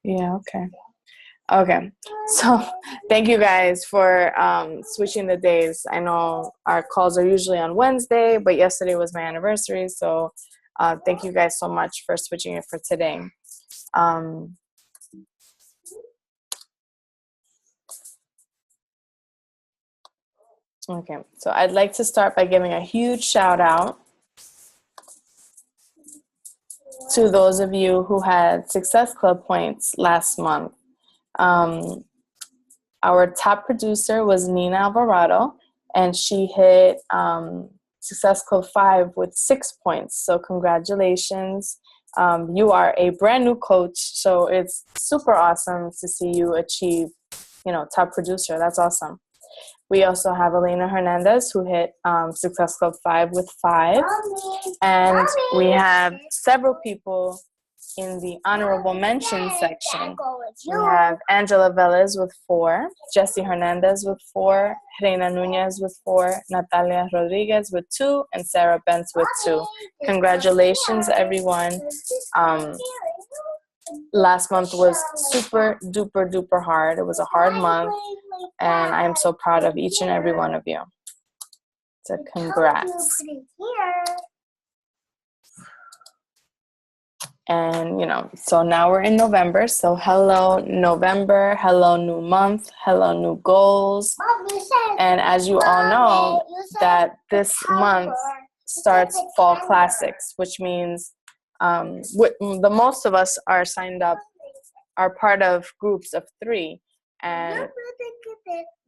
Yeah, okay. Okay. So thank you guys for switching the days. I know our calls are usually on Wednesday, but yesterday was my anniversary. So thank you guys so much for switching it for today. Okay, so I'd like to start by giving a huge shout out to those of you who had Success Club points last month. Our top producer was Nina Alvarado, and she hit Success Club 5 with 6 points. So congratulations. You are a brand new coach, so it's super awesome to see you achieve, top producer. That's awesome. We also have Elena Hernandez, who hit Success Club 5 with 5. And we have several people in the honorable mention section. We have Angela Velez with 4, Jessie Hernandez with 4, Reina Nunez with 4, Natalia Rodriguez with 2, and Sarah Bentz with 2. Congratulations, everyone. Last month was super duper duper hard. It was a hard month, and I am so proud of each and every one of you. So congrats. And so now we're in November. So hello November, hello new month, hello new goals. And as you all know, that this month starts Fall Classics, which means the most of us are signed up, are part of groups of 3. And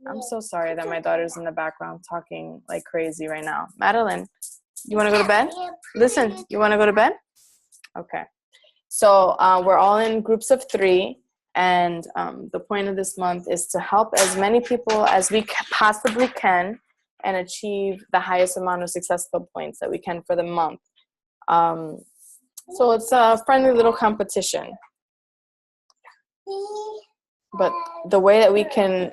I'm so sorry that my daughter's in the background talking like crazy right now. Madeline, you want to go to bed? Listen, you want to go to bed? Okay. So we're all in groups of 3, and the point of this month is to help as many people as we possibly can and achieve the highest amount of Success Club points that we can for the month. So it's a friendly little competition. But the way that we can,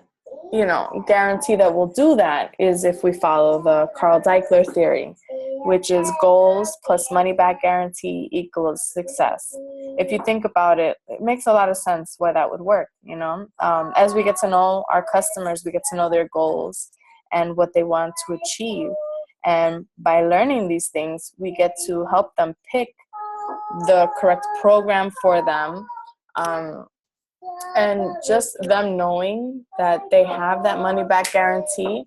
guarantee that we'll do that is if we follow the Carl Deichler theory, which is goals plus money back guarantee equals success. If you think about it, it makes a lot of sense why that would work, As we get to know our customers, we get to know their goals and what they want to achieve. And by learning these things, we get to help them pick the correct program for them. And just them knowing that they have that money back guarantee,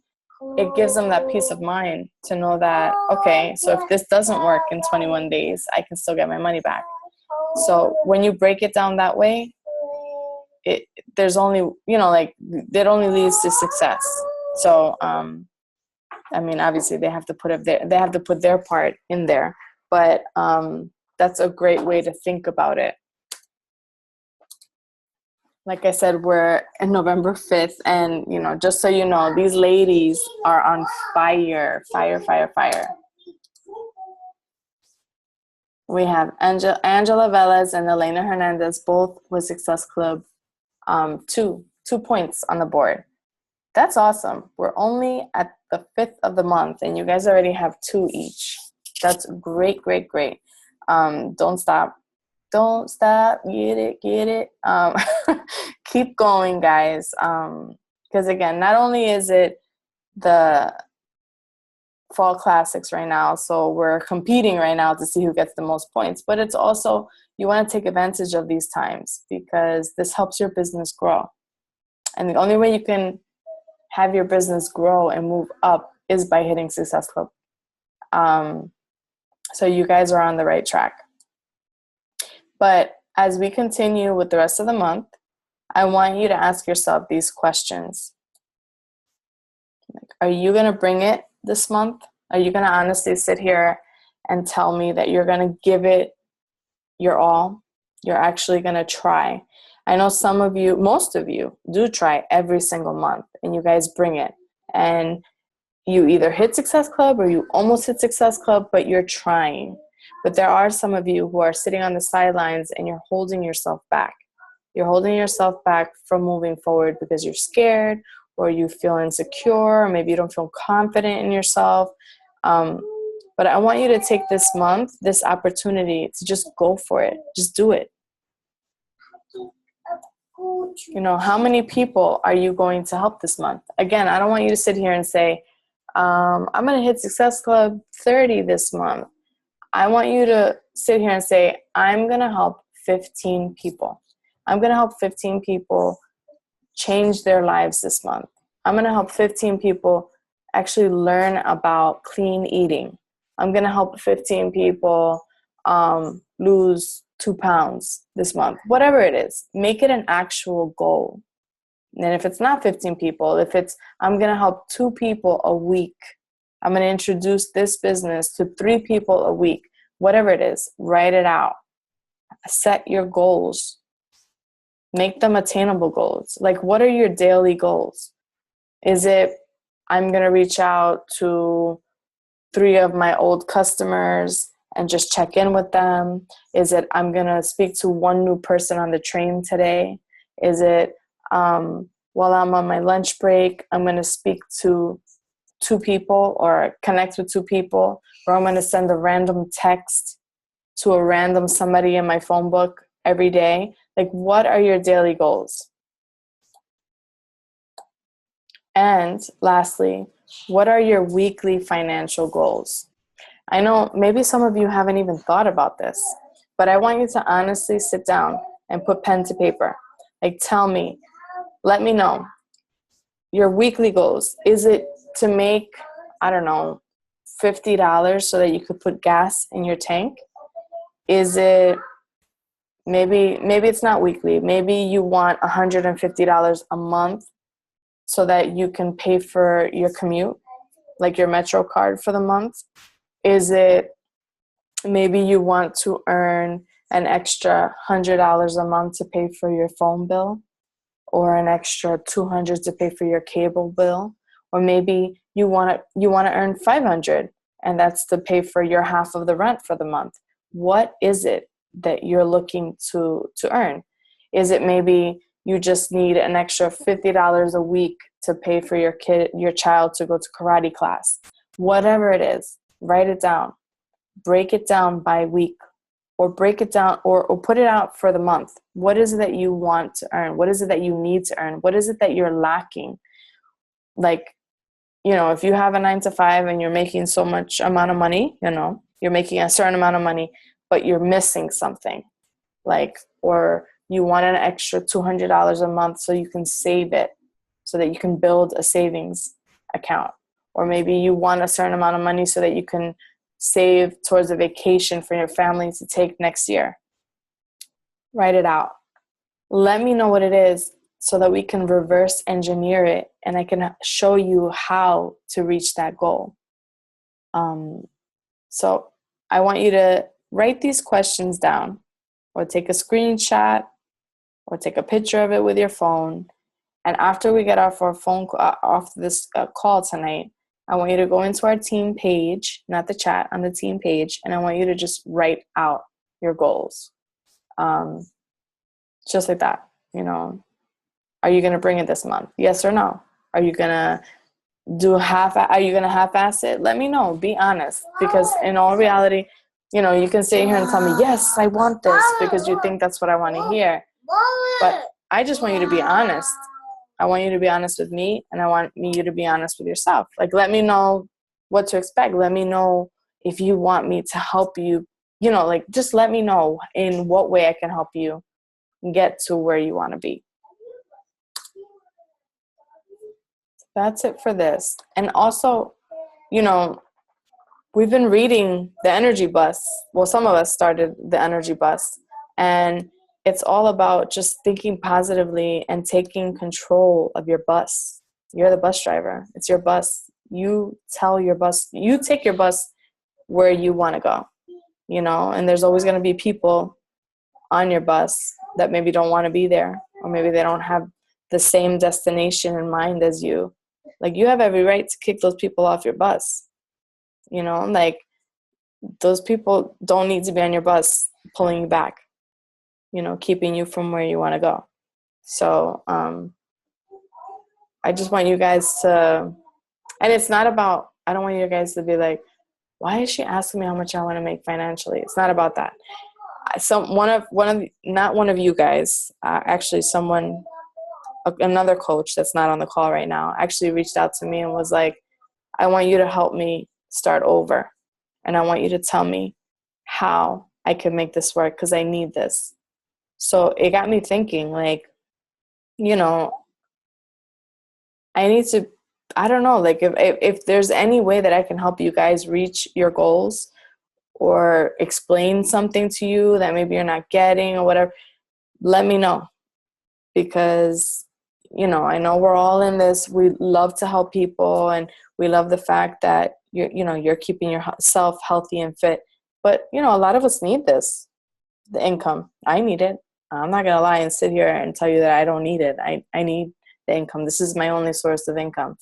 it gives them that peace of mind to know that, okay, so if this doesn't work in 21 days, I can still get my money back. So when you break it down that way, there's only, it only leads to success. So, obviously they have to put their part in there, but that's a great way to think about it. Like I said, we're in November 5th, and, just so you know, these ladies are on fire, fire, fire, fire. We have Angela Velez and Elena Hernandez, both with Success Club, 2 points on the board. That's awesome. We're only at the 5th of the month, and you guys already have 2 each. That's great, great, great. Don't stop. Don't stop. Get it. Keep going, guys. Because again, not only is it the Fall Classics right now, so we're competing right now to see who gets the most points, but it's also, you want to take advantage of these times because this helps your business grow. And the only way you can have your business grow and move up is by hitting Success Club. So you guys are on the right track. But as we continue with the rest of the month, I want you to ask yourself these questions. Are you going to bring it this month? Are you going to honestly sit here and tell me that you're going to give it your all? You're actually going to try. I know some of you, most of you, do try every single month, and you guys bring it. And you either hit Success Club or you almost hit Success Club, but you're trying. But there are some of you who are sitting on the sidelines and you're holding yourself back. You're holding yourself back from moving forward because you're scared, or you feel insecure, or maybe you don't feel confident in yourself. But I want you to take this month, this opportunity to just go for it. Just do it. You know, how many people are you going to help this month? Again, I don't want you to sit here and say, I'm going to hit Success Club 30 this month. I want you to sit here and say, I'm going to help 15 people. I'm going to help 15 people change their lives this month. I'm going to help 15 people actually learn about clean eating. I'm going to help 15 people lose 2 pounds this month. Whatever it is, make it an actual goal. And if it's not 15 people, if it's, I'm going to help 2 people a week, I'm going to introduce this business to 3 people a week, whatever it is, write it out. Set your goals. Make them attainable goals. Like, what are your daily goals? Is it, I'm going to reach out to 3 of my old customers and just check in with them? Is it, I'm going to speak to 1 new person on the train today? Is it, while I'm on my lunch break, I'm going to speak to 2 people or connect with 2 people, or I'm going to send a random text to a random somebody in my phone book every day? Like, what are your daily goals? And lastly, what are your weekly financial goals? I know maybe some of you haven't even thought about this, but I want you to honestly sit down and put pen to paper. Like, tell me, let me know your weekly goals. Is it to make, I don't know, $50 so that you could put gas in your tank? Is it, maybe it's not weekly. Maybe you want $150 a month so that you can pay for your commute, like your Metro card for the month. Is it, maybe you want to earn an extra $100 a month to pay for your phone bill, or an extra $200 to pay for your cable bill, or maybe you want to earn $500, and that's to pay for your half of the rent for the month. What is it that you're looking to earn? Is it maybe you just need an extra $50 a week to pay for your child to go to karate class? Whatever it is, write it down. Break it down by week, or break it down or put it out for the month. What is it that you want to earn? What is it that you need to earn? What is it that you're lacking? Like, you know, if you have a 9-to-5 and you're making so much amount of money, you know, you're making a certain amount of money, but you're missing something, like, or you want an extra $200 a month so you can save it, so that you can build a savings account. Or maybe you want a certain amount of money so that you can save towards a vacation for your family to take next year. Write it out. Let me know what it is so that we can reverse engineer it, and I can show you how to reach that goal. So I want you to write these questions down, or take a screenshot, or take a picture of it with your phone. And after we get off this call tonight, I want you to go into our team page, not the chat, on the team page, and I want you to just write out your goals. Just like that, you know. Are you going to bring it this month? Yes or no? Are you going to half-ass it? Let me know. Be honest. Because in all reality, you know, you can sit here and tell me, yes, I want this, because you think that's what I want to hear. But I just want you to be honest. I want you to be honest with me, and I want you to be honest with yourself. Like, let me know what to expect. Let me know if you want me to help you, you know, like, just let me know in what way I can help you get to where you want to be. That's it for this. And also, you know, we've been reading The Energy Bus. Well, some of us started The Energy Bus, and it's all about just thinking positively and taking control of your bus. You're the bus driver. It's your bus. You take your bus where you want to go, you know, and there's always going to be people on your bus that maybe don't want to be there, or maybe they don't have the same destination in mind as you. Like, you have every right to kick those people off your bus, you know, like, those people don't need to be on your bus pulling you back, you know, keeping you from where you want to go. So I just want you guys to, and it's not about, I don't want you guys to be like, why is she asking me how much I want to make financially? It's not about that. not one of you guys, actually someone, another coach that's not on the call right now, actually reached out to me and was like, I want you to help me start over. And I want you to tell me how I can make this work because I need this. So it got me thinking, like, you know, I need to, I don't know, like if there's any way that I can help you guys reach your goals or explain something to you that maybe you're not getting or whatever, let me know. Because, you know, I know we're all in this. We love to help people and we love the fact that you're keeping yourself healthy and fit. But, you know, a lot of us need this, the income. I need it. I'm not going to lie and sit here and tell you that I don't need it. I need the income. This is my only source of income.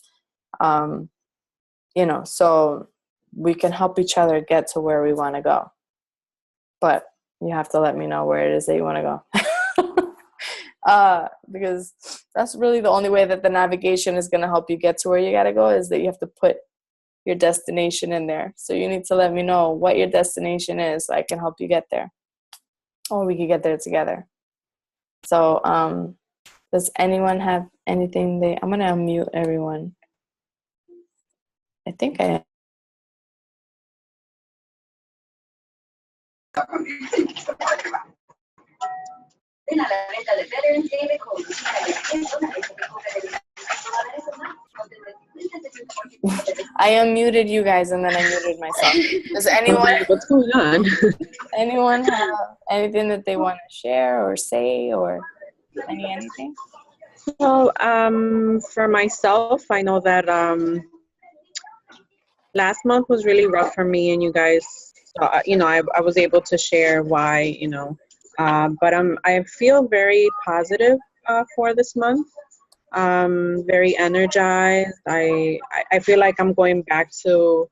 You know, so we can help each other get to where we want to go. But you have to let me know where it is that you want to go. Because that's really the only way that the navigation is going to help you get to where you got to go, is that you have to put your destination in there. So you need to let me know what your destination is so I can help you get there. Or we could get there together. So does anyone have anything I'm going to unmute everyone. I think I unmuted you guys and then I muted myself. Does anyone what's going on? Anyone have anything that they want to share or say or anything? Well, for myself, I know that last month was really rough for me, and you guys, you know, I was able to share why, you know, but I feel very positive for this month. Very energized. I feel like I'm going back to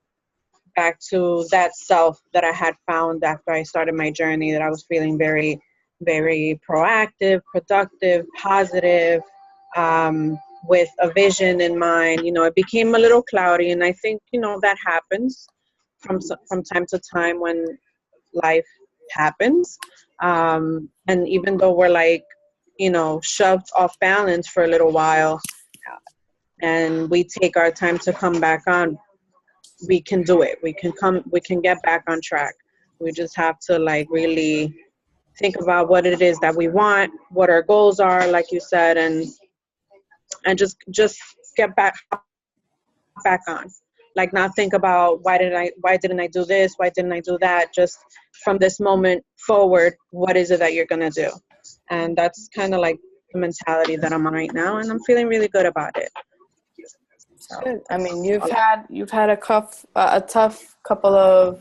that self that I had found after I started my journey, that I was feeling very, very proactive, productive, positive, with a vision in mind. You know, it became a little cloudy, and I think, you know, that happens from time to time when life happens. And even though we're like, you know, shoved off balance for a little while, and we take our time to come back on, we can do it. We can get back on track. We just have to like really think about what it is that we want, what our goals are, like you said, and just get back on. Like, not think about why didn't I do this? Why didn't I do that? Just from this moment forward, what is it that you're gonna do? And that's kind of like the mentality that I'm on right now, and I'm feeling really good about it. So, good. I mean, you've had a tough couple of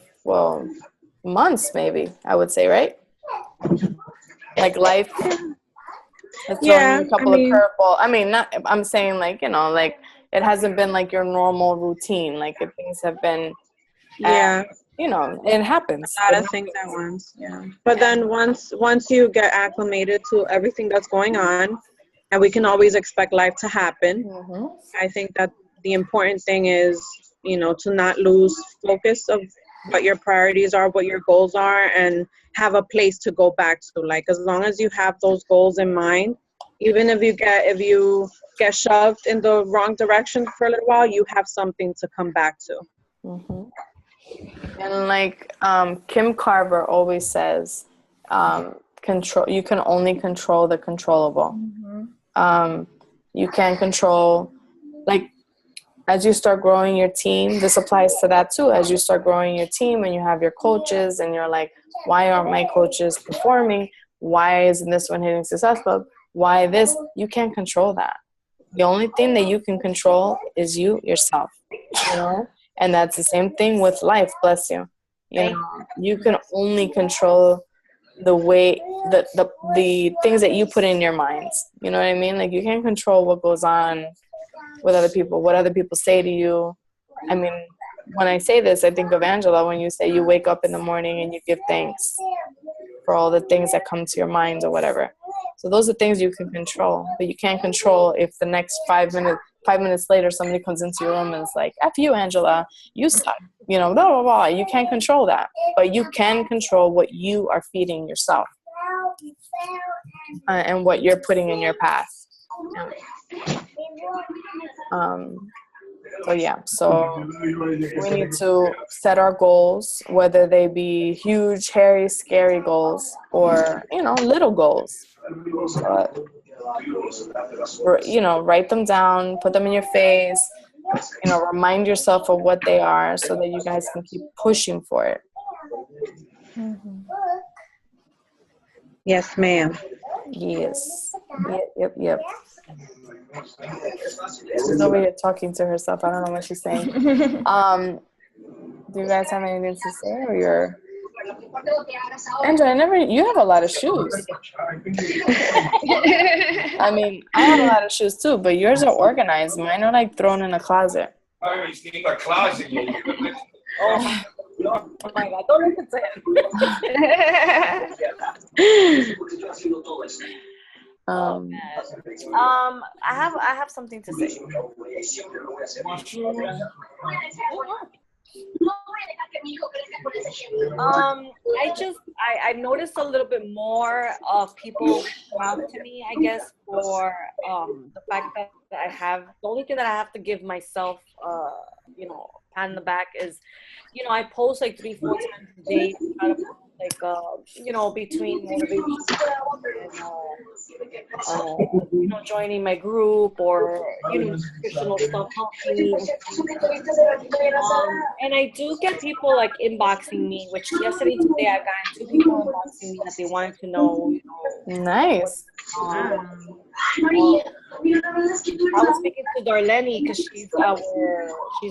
months, maybe I would say, right? Like life has thrown you a couple of curveball. I mean, not. I'm saying, like, you know, like it hasn't been like your normal routine. Like if things have been, you know, it happens. A lot of things at once. Yeah. But then once you get acclimated to everything that's going on, and we can always expect life to happen. Mm-hmm. I think that the important thing is, you know, to not lose focus of what your priorities are, what your goals are, and have a place to go back to. Like, as long as you have those goals in mind, even if you get shoved in the wrong direction for a little while, you have something to come back to. Mm-hmm. And like Kim Carver always says, you can only control the controllable. Mm-hmm. You can't control, like, as you start growing your team, this applies to that too. As you start growing your team and you have your coaches and you're like, why aren't my coaches performing? Why isn't this one hitting successful? Why this? You can't control that. The only thing that you can control is yourself, you know? And that's the same thing with life, bless you. You know, you can only control the way, the things that you put in your minds. You know what I mean? Like, you can't control what goes on with other people, what other people say to you. I mean, when I say this, I think of Angela when you say you wake up in the morning and you give thanks for all the things that come to your mind or whatever. So those are things you can control, but you can't control if the next 5 minutes later somebody comes into your room and is like, F you, Angela, you suck. you know, blah, blah, blah. You can't control that. But you can control what you are feeding yourself and what you're putting in your path. So we need to set our goals, whether they be huge, hairy, scary goals or, you know, little goals. But, you know, write them down, put them in your face, you know, remind yourself of what they are so that you guys can keep pushing for it. Mm-hmm. Yes, ma'am. Yes. Yep. She's over here talking to herself. I don't know what she's saying. Do you guys have anything to say, or you're... Andrew, you have a lot of shoes. I mean, I have a lot of shoes too, but yours are organized. Mine are like thrown in a closet. Oh my God, don't listen to him. I have something to say. I noticed a little bit more of people come out to me, I guess, for the fact that the only thing that I have to give myself, you know, pat in the back is, you know, I post like 3-4 times a day, like, you know, between motivation and, you know, joining my group or, you know, nutritional stuff helping me. And I do get people like inboxing me, which yesterday, today, I've gotten 2 people inboxing me that they wanted to know, you know. Nice. I was speaking to Darlene because she's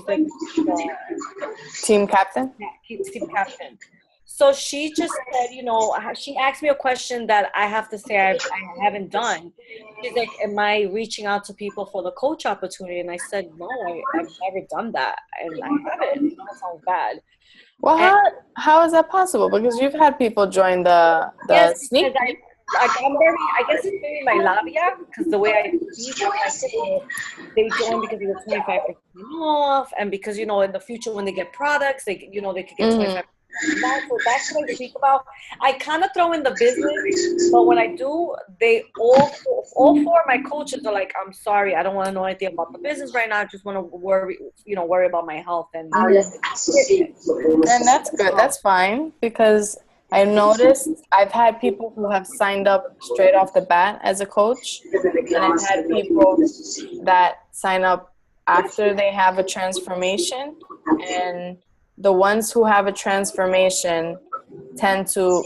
like Team captain? Yeah, team captain. So she just said, you know, she asked me a question that I have to say I haven't done. She's like, am I reaching out to people for the coach opportunity? And I said, no, I've never done that. And I haven't. You know, that sounds bad. Well, how is that possible? Because you've had people join the yes, sneak. I guess it's maybe my labia, because the way I speak, they join because they get 25% off, and because, you know, in the future when they get products, they, you know, they could get 25%. So that's what I speak about. I kind of throw in the business, but when I do, they all 4 of my coaches are like, I'm sorry, I don't want to know anything about the business right now. I just want to worry about my health. And that's good. That's fine, because I noticed I've had people who have signed up straight off the bat as a coach, and I've had people that sign up after they have a transformation, and the ones who have a transformation tend to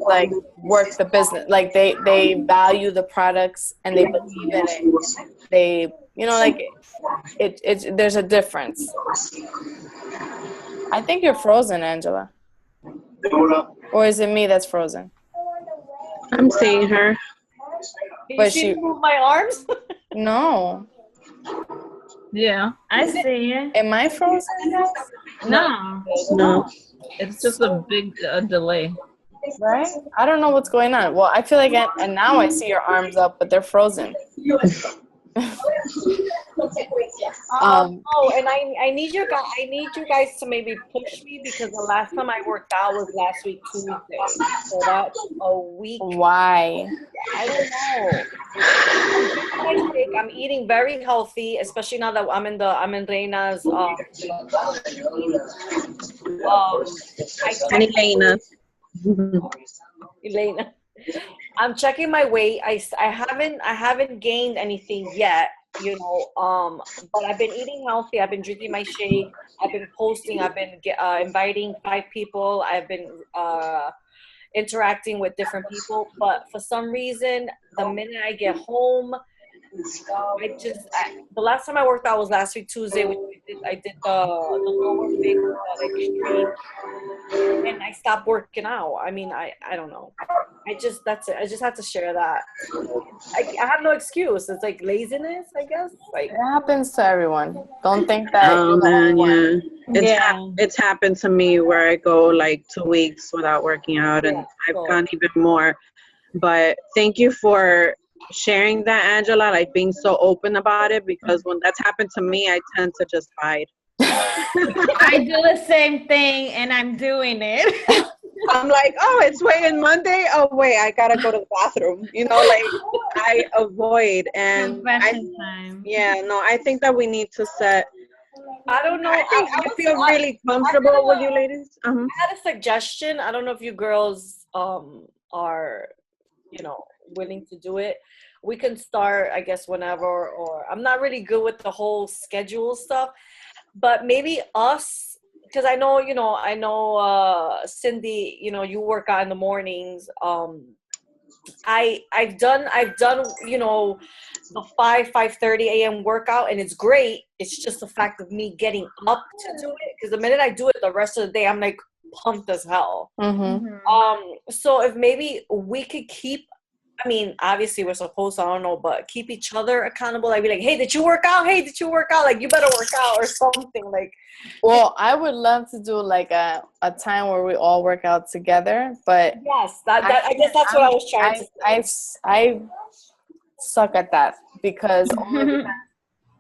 like work the business. Like they value the products and they believe in it. They, you know, like it there's a difference. I think you're frozen, Angela. Or is it me that's frozen? I'm seeing her. But she move my arms? No. Yeah, I see it. Am I frozen? No. It's just a big delay. Right? I don't know what's going on. Well, I feel like, and now I see your arms up, but they're frozen. And I need you guys to maybe push me, because the last time I worked out was last week Tuesday, so that's a week. Why? I don't know. I'm eating very healthy, especially now that I'm in Reina's Elena. I'm checking my weight. I haven't gained anything yet, you know. But I've been eating healthy. I've been drinking my shake. I've been posting. I've been inviting 5 people. I've been interacting with different people. But for some reason, the minute I get home, the last time I worked out was last week Tuesday, which I did the lower big extreme, and I stopped working out. I mean, I don't know. That's it. I just had to share that. I have no excuse. It's like laziness, I guess. Like, it happens to everyone. Don't think that. Oh man, yeah. It's happened to me where I go like 2 weeks without working out, and I've gone even more. But thank you for sharing that, Angela, like being so open about it, because when that's happened to me, I tend to just hide. I do the same thing, and I'm doing it. I'm like, oh, it's weighing Monday. Oh, wait, I gotta go to the bathroom. You know, like I avoid, and Confession time. I think that we need to set. I don't know. I feel really comfortable with you ladies. I had a suggestion. I don't know if you girls are, willing to do it. We can start, I guess, whenever. Or I'm not really good with the whole schedule stuff, but maybe us, because I know, Cindy, you work out in the mornings. I've done the 5:30 a.m. workout, and it's great. It's just the fact of me getting up to do it, because the minute I do it the rest of the day, I'm like pumped as hell. So if maybe we could keep, I mean, obviously we're supposed to, I don't know, but keep each other accountable. I'd be like, hey, did you work out? Hey, did you work out? Like, you better work out or something. Like, well, I would love to do like a time where we all work out together, but yes, I guess that's what I was trying to say. I suck at that, because only because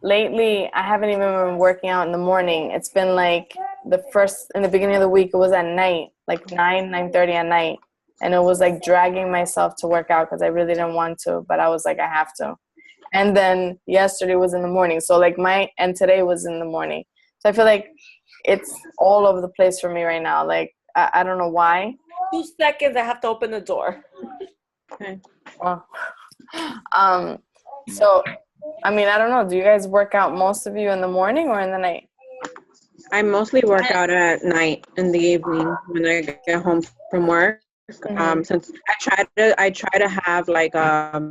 lately I haven't even been working out in the morning. It's been like in the beginning of the week, it was at night, like 9:30 at night. And it was like dragging myself to work out because I really didn't want to, but I was like, I have to. And then yesterday was in the morning. So like and today was in the morning. So I feel like it's all over the place for me right now. Like, I don't know why. 2 seconds, I have to open the door. Okay. Well, so, I mean, I don't know. Do you guys work out, most of you, in the morning or in the night? I mostly work out at night, in the evening, when I get home from work. Since I try to have like a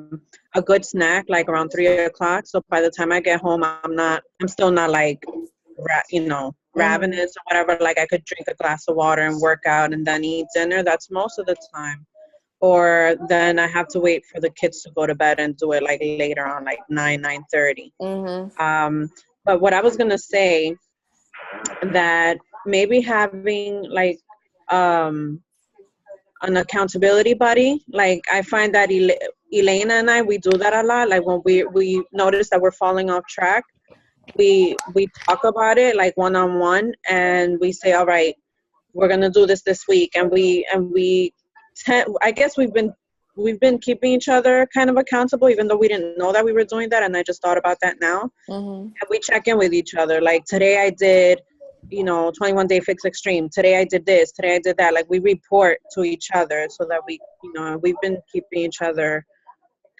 good snack like around 3 o'clock. So by the time I get home, I'm still not like, ravenous or whatever. Like I could drink a glass of water and work out and then eat dinner. That's most of the time. Or then I have to wait for the kids to go to bed and do it like later on, like 9:30. But what I was gonna say, that maybe having like an accountability buddy. Like I find that Elena and I, we do that a lot. Like when we notice that we're falling off track, we talk about it like one-on-one, and we say, all right, we're gonna do this week, and I guess we've been keeping each other kind of accountable, even though we didn't know that we were doing that. And I just thought about that now. And we check in with each other. Like today I did 21 Day Fix Extreme. Today I did this. Today I did that. Like we report to each other so that we've been keeping each other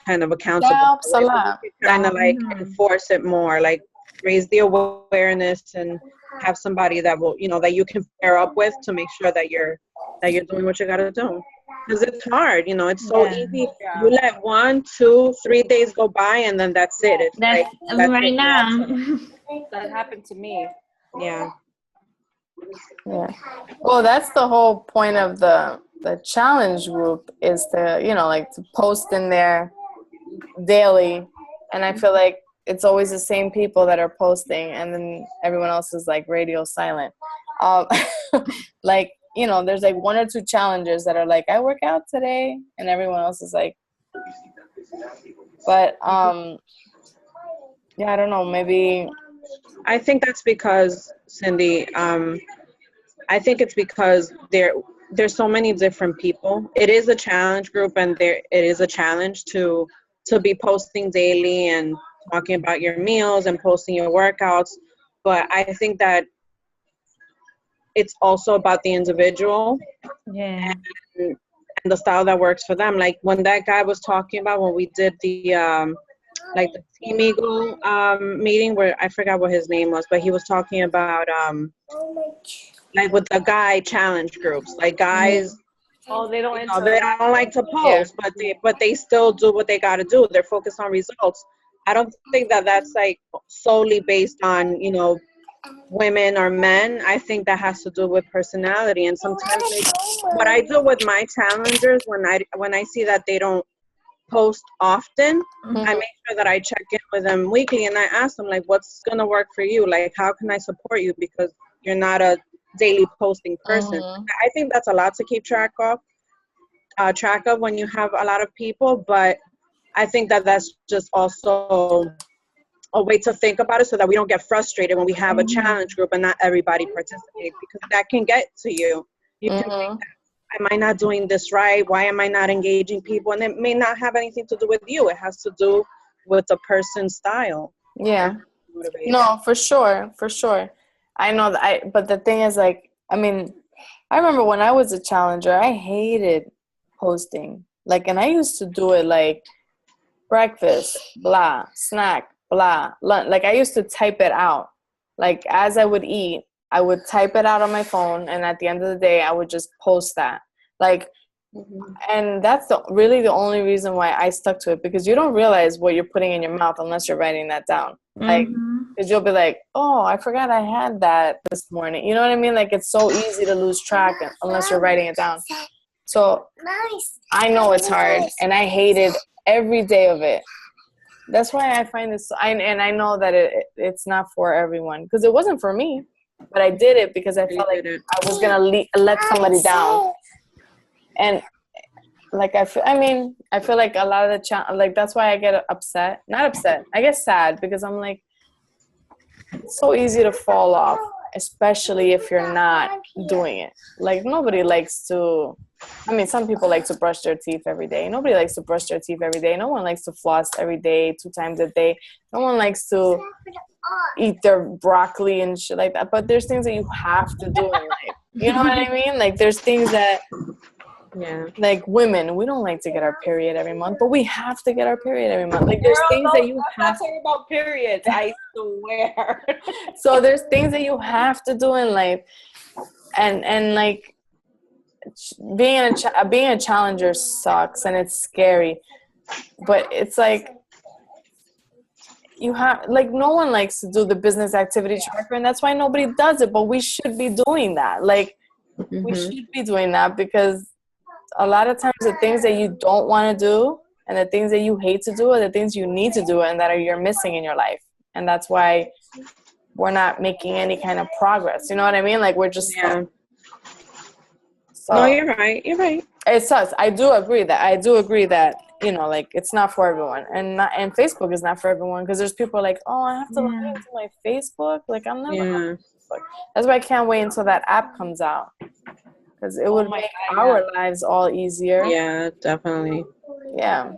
kind of accountable. That helps a lot. Kind of like enforce it more, like raise the awareness and have somebody that will, that you can pair up with to make sure that you're doing what you got to do. Because it's hard, it's so easy. You let 1, 2, 3 days go by, and then that's it. It's that's right it. Now. That happened to me. Yeah. Well, that's the whole point of the challenge group, is to like to post in there daily, and I feel like it's always the same people that are posting, and then everyone else is like radio silent. Like there's like 1 or 2 challengers that are like, I work out today, and everyone else is like, but I don't know, maybe. I think that's because, Cindy, I think it's because there's so many different people. It is a challenge group, and it is a challenge to be posting daily and talking about your meals and posting your workouts. But I think that it's also about the individual and the style that works for them. Like when that guy was talking about when we did the like the Team Eagle meeting, where I forgot what his name was, but he was talking about like with the guy challenge groups, like guys. Oh, they don't. They don't like to post, but they still do what they got to do. They're focused on results. I don't think that that's like solely based on women or men. I think that has to do with personality. And sometimes what I do with my challengers, when I see that they don't post often, I make sure that I check in with them weekly, and I ask them like, what's gonna work for you? Like, how can I support you, because you're not a daily posting person. I think that's a lot to keep track of when you have a lot of people, but I think that that's just also a way to think about it so that we don't get frustrated when we have a challenge group and not everybody participates, because that can get to you. You can think, am I not doing this right? Why am I not engaging people? And it may not have anything to do with you. It has to do with the person's style. Yeah. No, for sure. For sure. I know that but the thing is, like, I mean, I remember when I was a challenger, I hated posting. Like, and I used to do it like breakfast, blah, snack, blah, lunch. Like, I used to type it out. Like, as I would eat, I would type it out on my phone, and at the end of the day, I would just post that. Like, and that's really the only reason why I stuck to it, because you don't realize what you're putting in your mouth unless you're writing that down. Like, because you'll be like, oh, I forgot I had that this morning. You know what I mean? Like, it's so easy to lose track unless you're writing it down. So I know it's hard, and I hated every day of it. That's why I find this, and I know that it's not for everyone, because it wasn't for me, but I did it because I felt like I was gonna let somebody down. And like I feel like a lot of the like, that's why I get upset. Not upset, I get sad, because I'm like, it's so easy to fall off, especially if you're not doing it. Like, nobody likes to, I mean, some people like to brush their teeth every day. Nobody likes to brush their teeth every day. No one likes to floss every day, 2 times a day. No one likes to eat their broccoli and shit like that. But there's things that you have to do in life. You know what I mean? Like, there's things that, like, women, we don't like to get our period every month, but we have to get our period every month. Like, there's things that you have to. Talking about periods, I swear. So there's things that you have to do in life, and like, being a challenger sucks, and it's scary, but it's like, you have, like, no one likes to do the business activity tracker, and that's why nobody does it. But we should be doing that. Like, we should be doing that, because a lot of times the things that you don't want to do and the things that you hate to do are the things you need to do and that you're missing in your life. And that's why we're not making any kind of progress. You know what I mean? Like, we're just so, no, you're right. It sucks. I do agree that, you know, like, it's not for everyone, and Facebook is not for everyone, because there's people like, oh, I have to log into my Facebook. Like, I'm never on Facebook. That's why I can't wait until that app comes out, because it would make our lives all easier. Yeah, definitely. Yeah.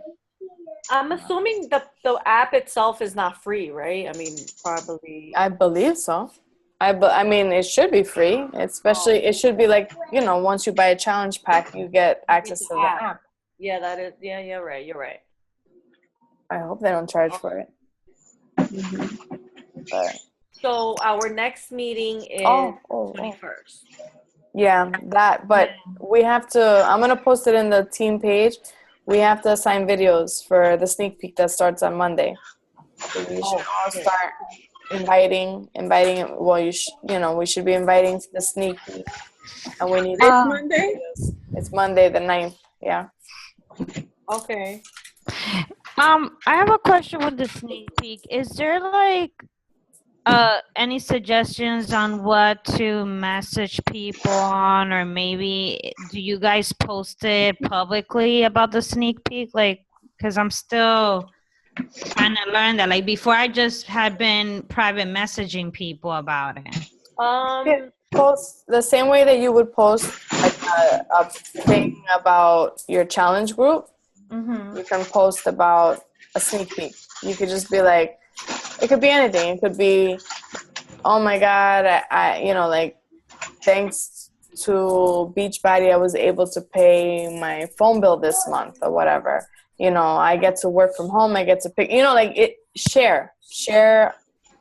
I'm assuming the app itself is not free, right? I mean, probably. I believe so. I mean, it should be free. Especially, it should be like, you know, once you buy a challenge pack, you get access to the app. Yeah, that is. Yeah, you're right. I hope they don't charge for it. But, so our next meeting is 21st. Yeah, that. But we have to. I'm gonna post it in the team page. We have to assign videos for the sneak peek that starts on Monday. So we should all start inviting. Well, we should be inviting to the sneak peek, and we need. It's Monday. It's Monday the 9th. Yeah. Okay. I have a question with the sneak peek. Is there like any suggestions on what to message people on, or maybe do you guys post it publicly about the sneak peek? Like, because I'm still trying to learn that. Like, before, I just had been private messaging people about it. Post the same way that you would post like a thing about your challenge group. You can post about a sneak peek. You could just be like, it could be anything. It could be, oh my God, I like, thanks to Beachbody, I was able to pay my phone bill this month, or whatever. You know, I get to work from home. I get to pick, like, it, share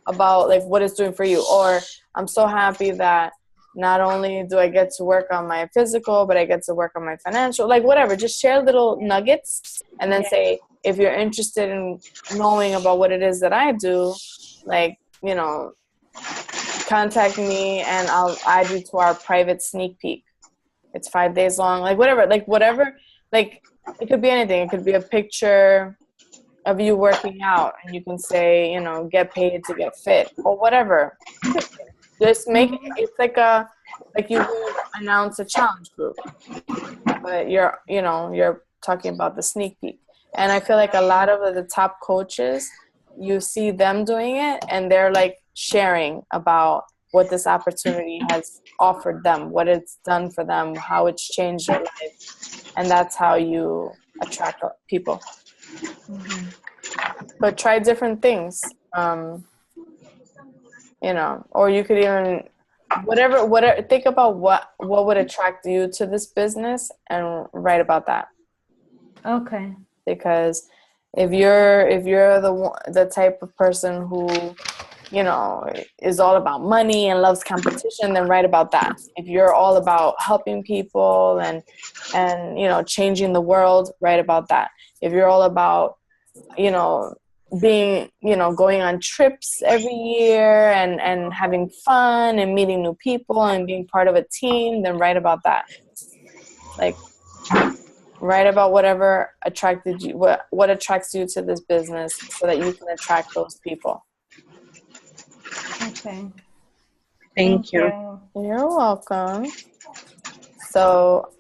about like what it's doing for you. Or, I'm so happy that not only do I get to work on my physical, but I get to work on my financial, like, whatever. Just share little nuggets, and then say, if you're interested in knowing about what it is that I do, like, contact me and I'll add you to our private sneak peek. It's 5 days long, like, whatever, like, it could be anything. It could be a picture of you working out, and you can say, get paid to get fit, or whatever. Just make it's like you would announce a challenge group, but you're talking about the sneak peek. And I feel like a lot of the top coaches, you see them doing it, and they're like sharing about what this opportunity has offered them, what it's done for them, how it's changed their life, and that's how you attract people. But try different things, you know, or you could even whatever think about what would attract you to this business and write about that. Okay. Because if you're the type of person who, you know, is all about money and loves competition, then write about that. If you're all about helping people and you know, changing the world, write about that. If you're all about, you know, being, you know, going on trips every year and having fun and meeting new people and being part of a team, then write about that. Like, write about whatever attracted you, what attracts you to this business, so that you can attract those people. Okay. Thank you. You're welcome. So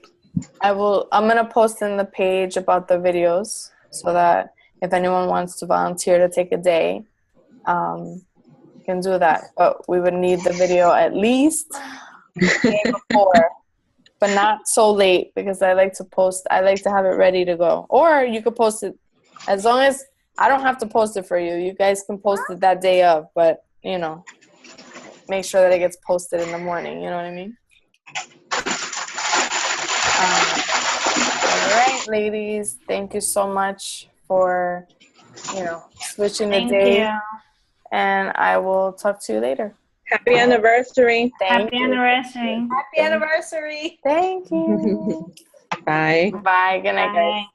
I'm gonna post in the page about the videos, so that if anyone wants to volunteer to take a day, you can do that. But we would need the video at least the day before, but not so late, because I like to have it ready to go. Or you could post it, as long as I don't have to post it for you. You guys can post it that day of, but, you know, make sure that it gets posted in the morning. You know what I mean? All right, ladies. Thank you so much for, you know, switching the day. Thank you. And I will talk to you later. Happy anniversary. Thank Happy you. anniversary. Happy anniversary. Thank you. Bye. Bye. Good night, guys. Bye.